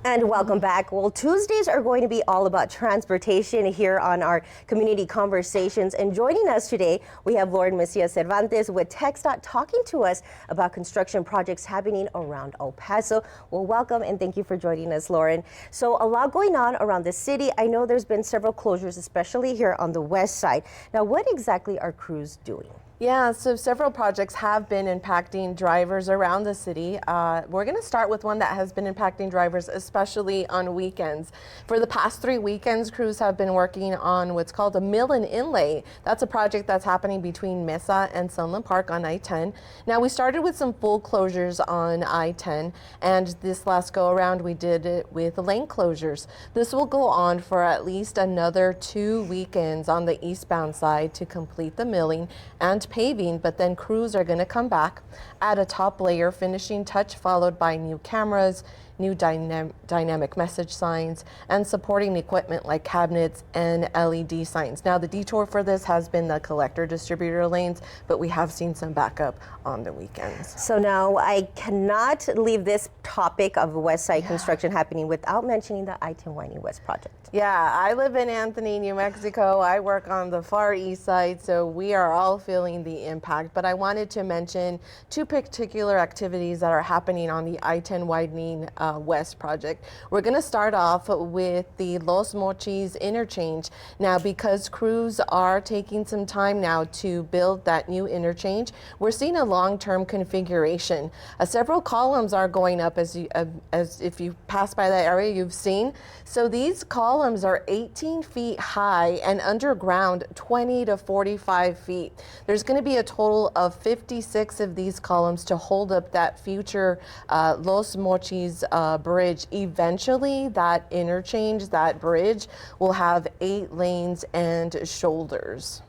And welcome back. Well, Tuesdays are going to be all about transportation here on our Community Conversations. And joining us today, we have Lauren Macias Cervantes with TxDOT talking to us about construction projects happening around El Paso. Well, welcome and thank you for joining us, Lauren. So a lot going on around the city. I know there's been several closures, especially here on the west side. Now, what exactly are crews doing? Yeah, so several projects have been impacting drivers around the city. We're going to start with one that has been impacting drivers, especially on weekends. For the past 3 weekends, crews have been working on what's called a mill and inlay. That's a project that's happening between Mesa and Sunland Park on I-10. Now, we started with some full closures on I-10, and this last go around, we did it with lane closures. This will go on for at least another 2 weekends on the eastbound side to complete the milling and paving, but then crews are going to come back, add a top layer finishing touch followed by new cameras, new dynamic message signs, and supporting equipment like cabinets and LED signs. Now, the detour for this has been the collector distributor lanes, but we have seen some backup on the weekends. So now I cannot leave this topic of West Side construction happening without mentioning the I-10 Winding West project. Yeah, I live in Anthony, New Mexico. I work on the far east side, so we are all feeling the impact. But I wanted to mention 2 particular activities that are happening on the I-10 Widening West project. We're going to start off with the Los Mochis interchange. Now, because crews are taking some time now to build that new interchange, we're seeing a long-term configuration. Several columns are going up as if you pass by that area, you've seen. So these columns are 18 feet high and underground 20 to 45 feet. There's going to be a total of 56 of these columns to hold up that future Los Mochis bridge. Eventually, that interchange, that bridge, will have 8 lanes and shoulders.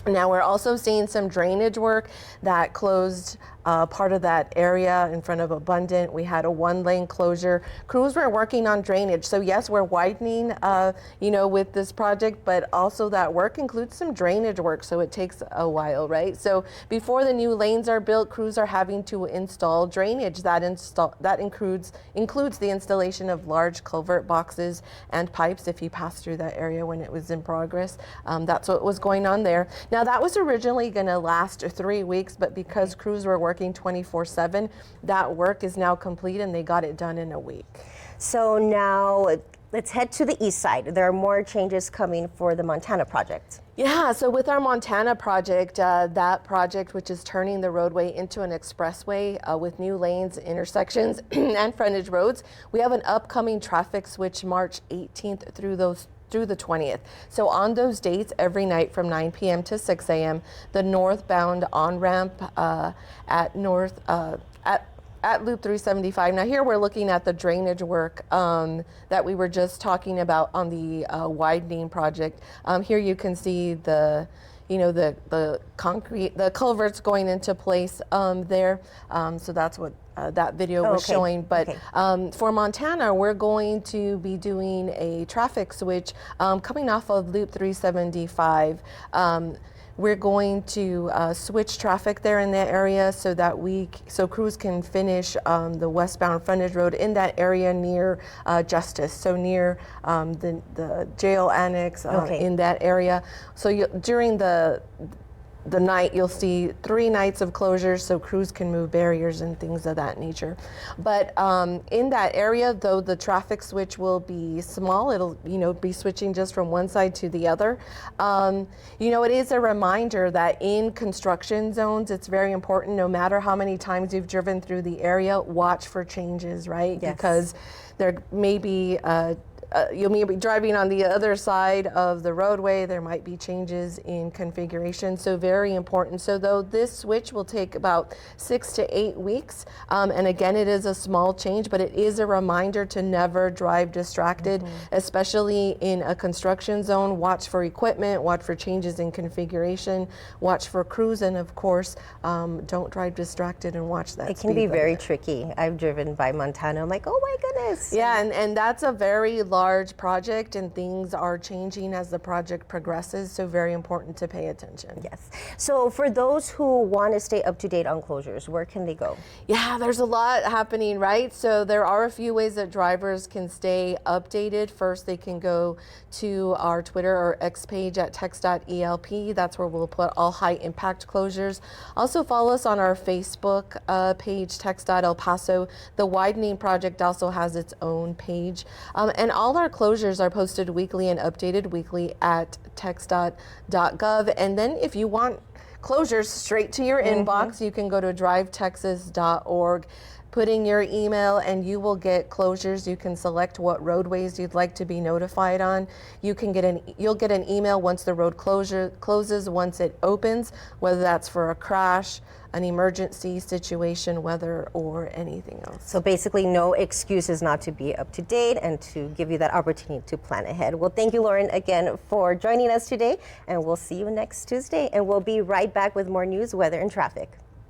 Now, we're also seeing some drainage work that closed part of that area in front of Abundant. We had a 1-lane closure. Crews were working on drainage. So yes, we're widening, with this project, but also that work includes some drainage work. So it takes a while, right? So before the new lanes are built, crews are having to install drainage. That includes the installation of large culvert boxes and pipes. If you pass through that area when it was in progress, that's what was going on there. Now, that was originally going to last 3 weeks, but because crews were working 24/7, that work is now complete and they got it done in a week. So now let's head to the east side. There are more changes coming for the Montana project. Yeah, so with our Montana project, that project, which is turning the roadway into an expressway with new lanes, intersections, and frontage roads, we have an upcoming traffic switch March 18th through the 20th. So on those dates, every night from 9 p.m. to 6 a.m., the northbound on-ramp at Loop 375. Now here we're looking at the drainage work that we were just talking about on the widening project. Here you can see the concrete, the culverts going into place there. So that's what that video was showing. But for Montana, we're going to be doing a traffic switch coming off of Loop 375. We're going to switch traffic there in that area so that crews can finish the westbound frontage road in that area near Justice, so near the jail annex in that area. So during the night, you'll see 3 nights of closures so crews can move barriers and things of that nature. But in that area, though, the traffic switch will be small. It'll, be switching just from one side to the other. It is a reminder that in construction zones, it's very important, no matter how many times you've driven through the area, watch for changes, right? Yes. Because there may be you may be driving on the other side of the roadway. There might be changes in configuration, so very important. So though this switch will take about 6 to 8 weeks, and again, it is a small change, but it is a reminder to never drive distracted, especially in a construction zone. Watch for equipment, watch for changes in configuration, watch for crews, and of course, don't drive distracted and watch that. It can be very tricky. I've driven by Montana. I'm like, oh my goodness. Yeah, and that's a very large large project and things are changing as the project progresses, so very important to pay attention. Yes. So for those who want to stay up to date on closures, where can they go? Yeah, there's a lot happening, right? So there are a few ways that drivers can stay updated. First, they can go to our Twitter or X page at TxDOT. That's where we'll put all high impact closures. Also follow us on our Facebook page, TxDOT El Paso. The widening project also has its own page. And all our closures are posted weekly and updated weekly at TxDOT.gov. And then if you want closures straight to your inbox, you can go to drivetexas.org, put in your email, and you will get closures. You can select what roadways you'd like to be notified on. You'll get an email once the road closes, once it opens, whether that's for a crash, an emergency situation, weather, or anything else. So basically no excuses not to be up to date and to give you that opportunity to plan ahead. Well, thank you, Lauren, again for joining us today, and we'll see you next Tuesday, and we'll be right back with more news, weather, and traffic.